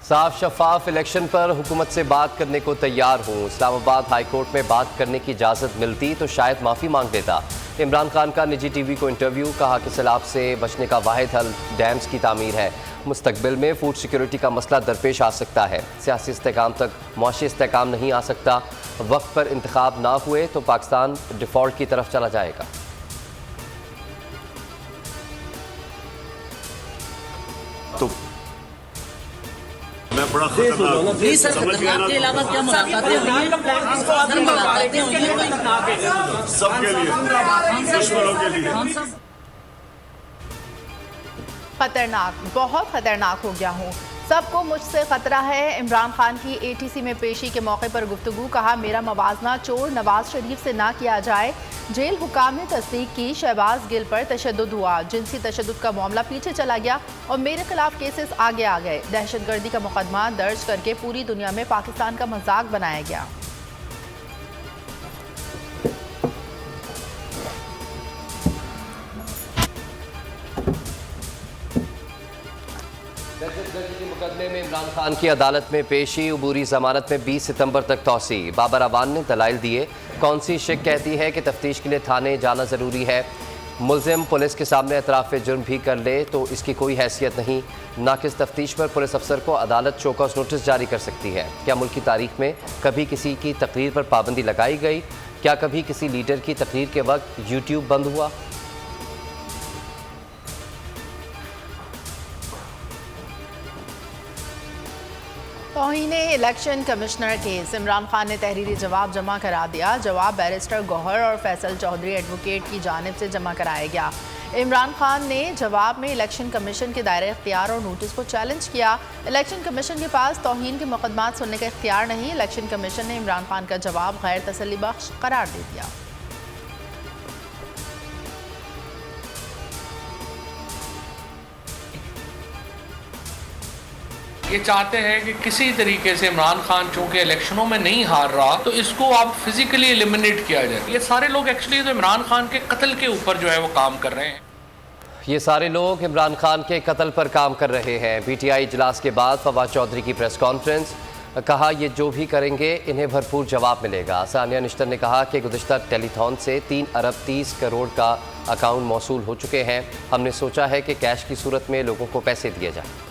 साफ शफाफ इलेक्शन पर हुकूमत से बात करने को तैयार हूँ। इस्लामाबाद हाई कोर्ट में बात करने की इजाज़त मिलती तो शायद माफ़ी मांग लेता। इमरान खान का निजी टीवी को इंटरव्यू, कहा कि सैलाब से बचने का वाहिद हल डैम्स की तामीर है। मुस्तकबिल में फूड सिक्योरिटी का मसला दरपेश आ सकता है। सियासी इस्तेकाम तक मुआशी इस्तेकाम नहीं आ सकता। वक्त पर इंतखाब ना हुए तो पाकिस्तान डिफ़ॉल्ट की तरफ चला जाएगा। तो मैं बड़ा खतरनाक समझ गया ना, सबके लिए, दुश्मनों के लिए खतरनाक, बहुत खतरनाक हो गया हूँ। सबको मुझसे खतरा है। इमरान खान की एटीसी में पेशी के मौके पर गुफ्तगू, कहा मेरा मवाजना चोर नवाज शरीफ से ना किया जाए। जेल हुकाम ने तस्दीक की शहबाज गिल पर तशद्दुद हुआ। जिनसी तशद्दुद का मामला पीछे चला गया और मेरे खिलाफ केसेस आगे आ गए। दहशतगर्दी का मुकदमा दर्ज करके पूरी दुनिया में पाकिस्तान का मजाक बनाया गया। दहशतगर्दी के मुकदमे में इमरान खान की अदालत में पेशी, उबूरी जमानत में 20 सितंबर तक तौसी। बाबर अवान ने दलाइल दिए। कौन सी शिक कहती है कि तफ्तीश के लिए थाने जाना ज़रूरी है। मुलजिम पुलिस के सामने एतराफ़ जुर्म भी कर ले तो इसकी कोई हैसियत नहीं। नाकिस तफ्तीश पर पुलिस अफसर को अदालत चौकस नोटिस जारी कर सकती है। क्या मुल्क की तारीख में कभी किसी की तकरीर पर पाबंदी लगाई गई? क्या कभी किसी लीडर की तकरीर के वक्त यूट्यूब बंद हुआ? तौहीने election commissioner case, Imran Khan ने तहरीरी जवाब जमा करा दिया। जवाब बैरिस्टर गौहर और फैसल चौधरी एडवोकेट की जानिब से जमा कराया गया। इमरान खान ने जवाब में इलेक्शन कमीशन के दायरे इख्तियार और नोटिस को चैलेंज किया। इलेक्शन कमीशन के पास तौहीन के मुकदमात सुनने का इख्तियार नहीं। इलेक्शन कमीशन ने इमरान खान का जवाब गैर तसल्ली बख्श करार दे दिया। ये चाहते हैं कि किसी तरीके से इमरान खान चूंकि इलेक्शनों में नहीं हार रहा तो इसको आप फिजिकली एलिमिनेट किया जाए। ये सारे लोग एक्चुअली तो इमरान खान के कत्ल के ऊपर जो है वो काम कर रहे हैं। ये सारे लोग इमरान खान के कत्ल पर काम कर रहे हैं। पीटीआई इजलास के बाद फवाद चौधरी की प्रेस कॉन्फ्रेंस, कहा ये जो भी करेंगे इन्हें भरपूर जवाब मिलेगा। सानिया निश्तर ने कहा कि गुज़िश्ता टेलीथॉन से 3 अरब 30 करोड़ का अकाउंट मौसूल हो चुके हैं। हमने सोचा है कि कैश की सूरत में लोगों को पैसे दिए जाए।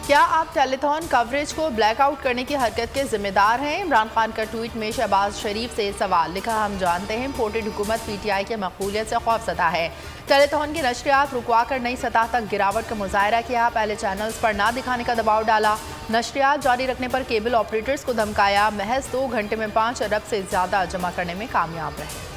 क्या आप टेलीथॉन कवरेज को ब्लैकआउट करने की हरकत के जिम्मेदार हैं? इमरान खान का ट्वीट में शहबाज शरीफ से सवाल, लिखा हम जानते हैं इम्पोर्टेड हुकूमत पीटीआई के मकबूलियत से खौफजदा है। टेलीथॉन की नशरियात रुकवा कर नई सतह तक गिरावट का मुजाहरा किया। पहले चैनल्स पर ना दिखाने का दबाव डाला। नशरियात जारी रखने पर केबल ऑपरेटर्स को धमकाया। महज 2 घंटे में 5 अरब से ज़्यादा जमा करने में कामयाब रहे।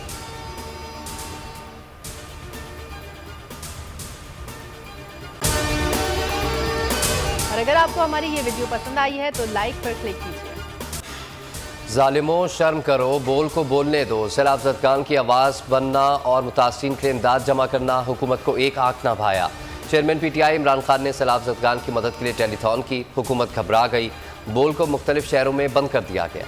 और अगर आपको हमारी ये वीडियो पसंद आई है तो लाइक पर क्लिक कीजिए। जालिमों शर्म करो, बोल को बोलने दो। सैलाब ज़दगान की आवाज़ बनना और मुतासिरीन के लिए इमदाद जमा करना हुकूमत को एक आंख ना भाया। चेयरमैन पीटीआई इमरान खान ने सैलाब ज़दगान की मदद के लिए टेलीथॉन की। हुकूमत घबरा गई। बोल को मुख्तलिफ शहरों में बंद कर दिया गया।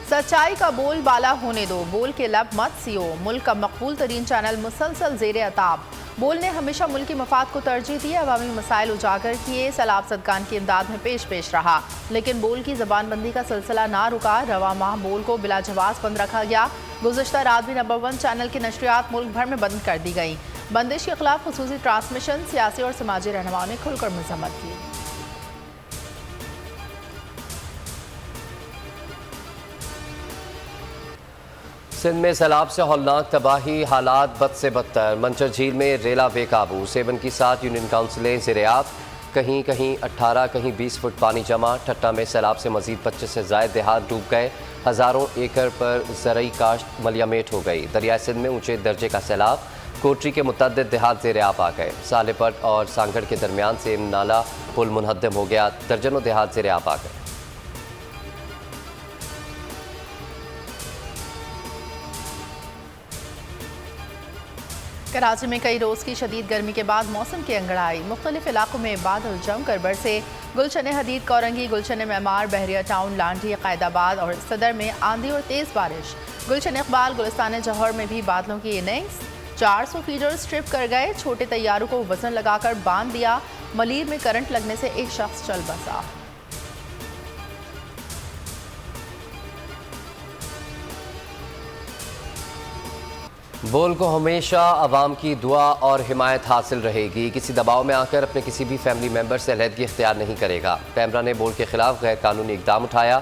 सच्चाई का बोल बाला होने दो, बोल के लब मत सियो। मुल्क का मकबूल तरीन चैनल मुसलसल ज़ेरे अताब। बोल ने हमेशा मुल्क की मफाद को तरजीह दी, अवामी मसाइल उजागर किए, सैलाब ज़दगान की इमदाद में पेश रहा। लेकिन बोल की ज़बानबंदी का सिलसिला ना रुका। रवा माह बोल को बिला जवाब बंद रखा गया। गुज़श्ता रात भी नंबर 1 चैनल की नशरियात मुल्क भर में बंद कर दी गई। बंदिश के खिलाफ खुसूसी ट्रांसमिशन सियासी और समाजी रहनुमाओं ने खुलकर मजम्मत की। सिंध में सैलाब से हौलनाक तबाही, हालात बद से बदतर। मंचर झील में रेला बेकाबू। 7 की 7 यूनियन काउंसिलें ज़ेर-ए-आब। कहीं कहीं 18 कहीं 20 फुट पानी जमा। ठट्टा में सैलाब से मजीद 25 से ज़ायद देहात डूब गए। हज़ारों एकड़ पर ज़रई काश्त मलियामेट हो गई। दरिया सिंध में ऊंचे दर्जे का सैलाब। कोटरी के मुतअद्दिद देहात ज़ेर-ए-आब आ गए। सालेपट और सांगड़ के दरमियान से नाला पुल मुनहदम हो गया। दर्जनों देहात ज़ेर-ए-आब आ गए। कराची में कई रोज़ की शदीद गर्मी के बाद मौसम की अंगड़ाई, मुख्तलिफ इलाकों में बादल जमकर बरसे। गुलशन हदीद, कोरंगी, गुलशन मेमार, बहरिया टाउन, लांढी, कैदाबाद और सदर में आंधी और तेज़ बारिश। गुलशन इकबाल, गुलिस्तान जौहर में भी बादलों की इनिंग्स। 400 फीडर स्ट्रिप कर गए, छोटे तैयारों को वजन लगाकर बांध दिया। मलीर में करंट लगने से एक शख्स चल बसा। बोल को हमेशा आवाम की दुआ और हिमायत हासिल रहेगी। किसी दबाव में आकर अपने किसी भी फैमिली मेंबर से अलहदगी इख्तियार नहीं करेगा। पैमरा ने बोल के खिलाफ गैर कानूनी इकदाम उठाया,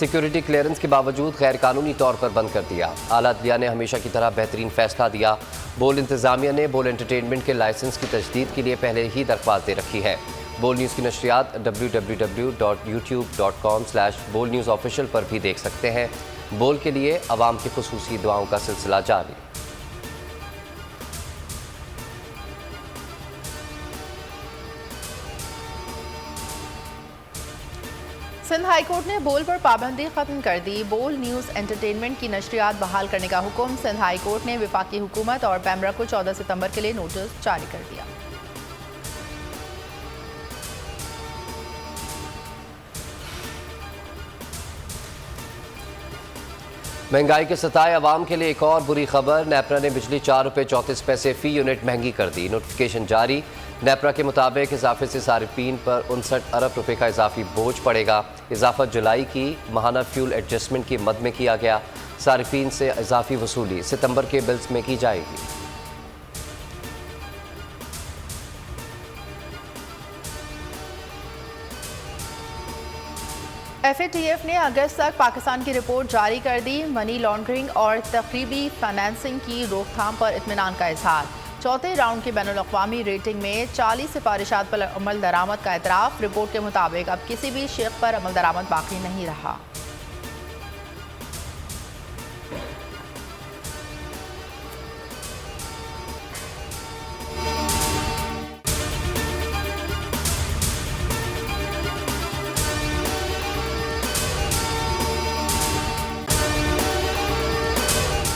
सिक्योरिटी क्लियरेंस के बावजूद गैर कानूनी तौर पर बंद कर दिया। आला अदलिया ने हमेशा की तरह बेहतरीन फैसला दिया। बोल इंतजामिया ने बोल एंटरटेनमेंट के लाइसेंस की तजदीद के लिए पहले ही दरख्वास्त दे रखी है। बोल न्यूज़ की नशरियात www.youtube.com/bolnewsofficial पर भी देख सकते हैं। बोल के लिए आवाम की खुसूसी दुआओं का सिलसिला जारी। सिंध हाई कोर्ट ने बोल पर पाबंदी खत्म कर दी। बोल न्यूज़ एंटरटेनमेंट की नशरियात बहाल करने का हुक्म सिंध हाई कोर्ट ने वफाकी हुकूमत और पैमरा को 14 सितंबर के लिए नोटिस जारी कर दिया। महंगाई के सताए अवाम के लिए एक और बुरी खबर। नेपरा ने बिजली 4 रुपये 34 पैसे फी यूनिट महंगी कर दी। नोटिफिकेशन जारी। नेपरा के मुताबिक इजाफे से सारिफीन पर 59 अरब रुपए का इजाफी बोझ पड़ेगा। इजाफा जुलाई की माहाना फ्यूल एडजस्टमेंट की मद में किया गया। सारिफीन से इजाफी वसूली सितंबर के बिल्स में की जाएगी। FATF ने अगस्त तक पाकिस्तान की रिपोर्ट जारी कर दी। मनी लॉन्ड्रिंग और तकरीबी फाइनेंसिंग की रोकथाम पर इत्मीनान का इजहार। चौथे राउंड की बैनुल-अक़वामी रेटिंग में 40 सिफारिशात पर अमल दरामद का एतराफ़। रिपोर्ट के मुताबिक अब किसी भी शेख पर अमल दरामद बाकी नहीं रहा।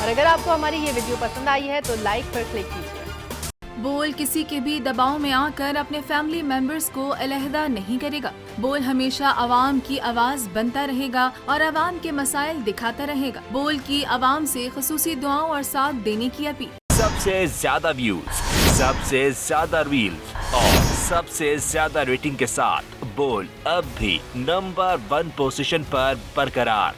और अगर आपको हमारी ये वीडियो पसंद आई है तो लाइक पर क्लिक कीजिए। बोल किसी के भी दबाव में आकर अपने फैमिली मेंबर्स को अलहदा नहीं करेगा। बोल हमेशा आवाम की आवाज बनता रहेगा और आवाम के मसाइल दिखाता रहेगा। बोल की आवाम से खुसूसी दुआओं और साथ देने की अपील। सबसे ज्यादा व्यूज, सबसे ज्यादा रील्स और सबसे ज्यादा रेटिंग के साथ बोल अब भी नंबर 1 पोजीशन पर बरकरार।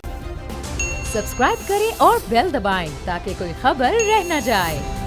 सब्सक्राइब करें और बेल दबाएं ताकि कोई खबर रह न जाए।